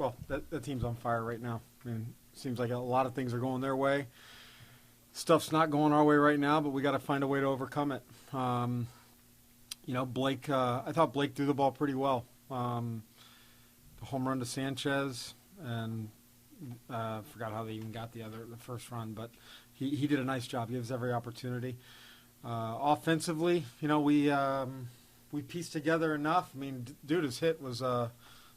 well, that team's on fire right now. I mean, seems like a lot of things are going their way. Stuff's not going our way right now, but we got to find a way to overcome it. Blake. I thought Blake threw the ball pretty well. The home run to Sanchez, and forgot how they even got the first run, but he did a nice job. He gives every opportunity. Offensively, we pieced together enough. I mean, dude, his hit was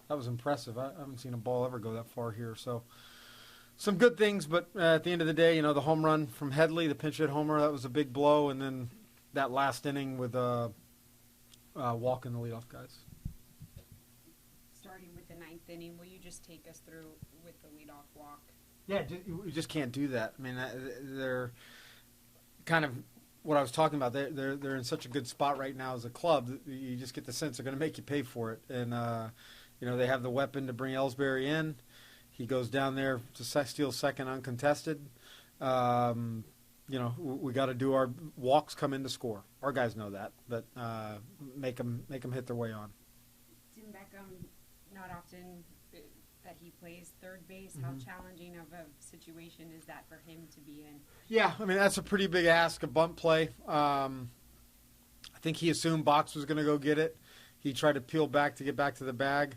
that was impressive. I haven't seen a ball ever go that far here. So some good things, but at the end of the day, the home run from Headley, the pinch hit homer, that was a big blow, and then that last inning with walking the leadoff guys. Starting with the ninth inning, will you just take us through with the leadoff walk? Yeah, you just can't do that. I mean, they're kind of what I was talking about. They're in such a good spot right now as a club that you just get the sense they're going to make you pay for it. And they have the weapon to bring Ellsbury in. He goes down there to steal second uncontested. We got to do our walks come in to score. Our guys know that, but make them hit their way on. Tim Beckham, not often that he plays third base. How challenging of a situation is that for him to be in? Yeah, I mean, that's a pretty big ask, a bunt play. I think he assumed Box was going to go get it. He tried to peel back to get back to the bag.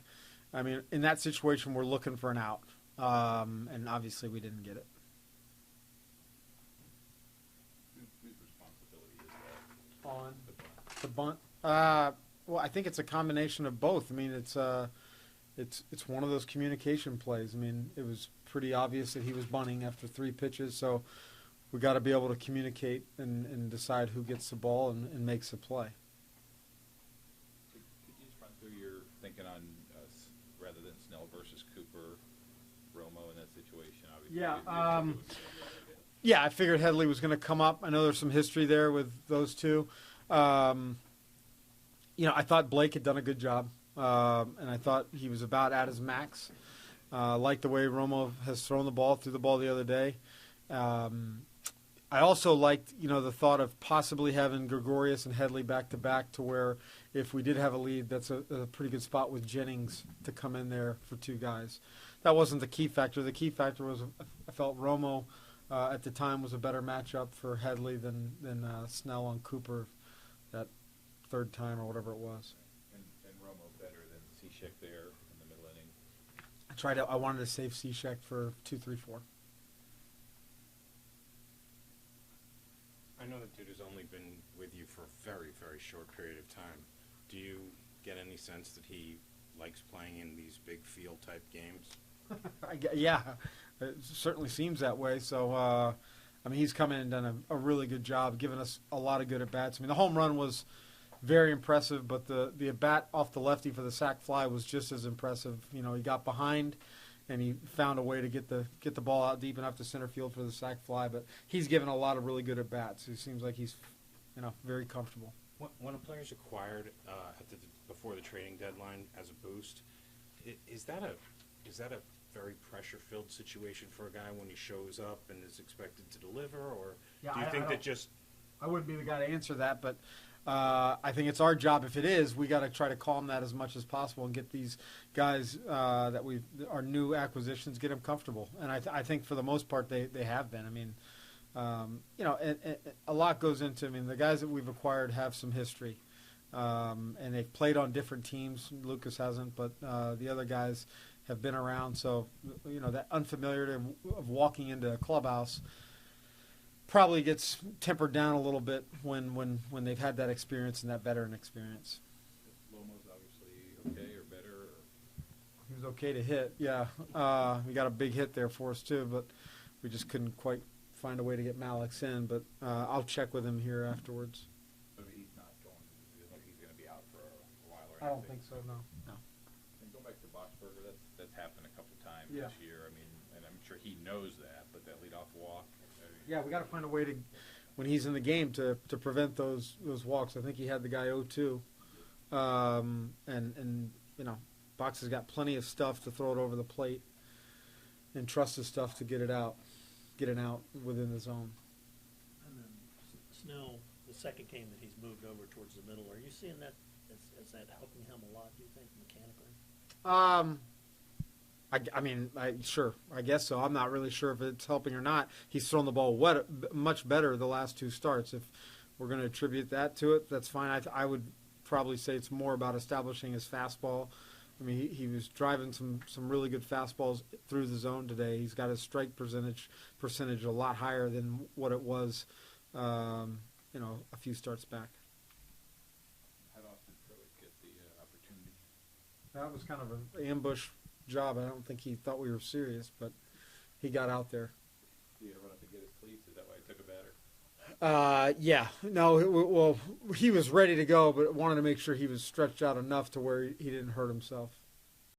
I mean, in that situation, we're looking for an out. And obviously we didn't get it. Whose responsibility is that? On the bunt? Well, I think it's a combination of both. I mean, it's one of those communication plays. I mean, it was pretty obvious that he was bunting after 3 pitches, so we got to be able to communicate and decide who gets the ball and makes the play. Could you just run through your thinking on rather than Snell versus Cooper, Romo in that situation? Obviously, yeah, I figured Headley was going to come up. I know there's some history there with those two. I thought Blake had done a good job, and I thought he was about at his max. Like the way Romo has thrown the ball, threw the ball the other day. I also liked, the thought of possibly having Gregorius and Headley back-to-back to where if we did have a lead, that's a pretty good spot with Jennings to come in there for 2 guys. That wasn't the key factor. The key factor was I felt Romo at the time was a better matchup for Headley than Snell on Cooper that third time or whatever it was. And Romo better than Cishek there in the middle inning. I wanted to save Cishek for 2, 3, 4. I know that dude has only been with you for a very, very short period of time. Do you get any sense that he likes playing in these big field type games? Yeah, it certainly seems that way. So, he's come in and done a really good job, giving us a lot of good at-bats. I mean, the home run was very impressive, but the at-bat off the lefty for the sac fly was just as impressive. He got behind, and he found a way to get the ball out deep enough to center field for the sac fly. But he's given a lot of really good at-bats. He seems like he's, very comfortable. When a player's acquired before the trading deadline as a boost, is that a very pressure-filled situation for a guy when he shows up and is expected to deliver, or do you think that just? I wouldn't be the guy to answer that, but I think it's our job. If it is, we got to try to calm that as much as possible and get these guys our new acquisitions, get them comfortable. And I think for the most part they have been. I mean, a lot goes into. I mean, the guys that we've acquired have some history, and they've played on different teams. Lucas hasn't, but the other guys have been around. So, that unfamiliarity of walking into a clubhouse probably gets tempered down a little bit when they've had that experience and that veteran experience. Lomo's obviously okay or better? He was okay to hit, yeah. We got a big hit there for us, too, but we just couldn't quite find a way to get Malix in. But I'll check with him here afterwards. So he's not going to – it looks like he's going to be out for a while or anything? I don't think so, no. And going back to Boxberger, that's happened a couple times Yeah. this year. I mean, and I'm sure he knows that, but that leadoff walk – yeah, we got to find a way to, when he's in the game, to prevent those walks. I think he had the guy 0-2, and Box has got plenty of stuff to throw it over the plate, and trust his stuff to get it out within the zone. And then Snell, the second game that he's moved over towards the middle, are you seeing that? Is that helping him a lot? Do you think mechanically? Sure, I guess so. I'm not really sure if it's helping or not. He's thrown the ball much better the last two starts. If we're going to attribute that to it, that's fine. I would probably say it's more about establishing his fastball. I mean, he was driving some really good fastballs through the zone today. He's got his strike percentage a lot higher than what it was, a few starts back. How often did Pruitt get the opportunity? That was kind of an ambush job. I don't think he thought we were serious, but he got out there. Did he run up and get his cleats? Is that why he took a batter? Yeah. No, well, he was ready to go, but wanted to make sure he was stretched out enough to where he didn't hurt himself.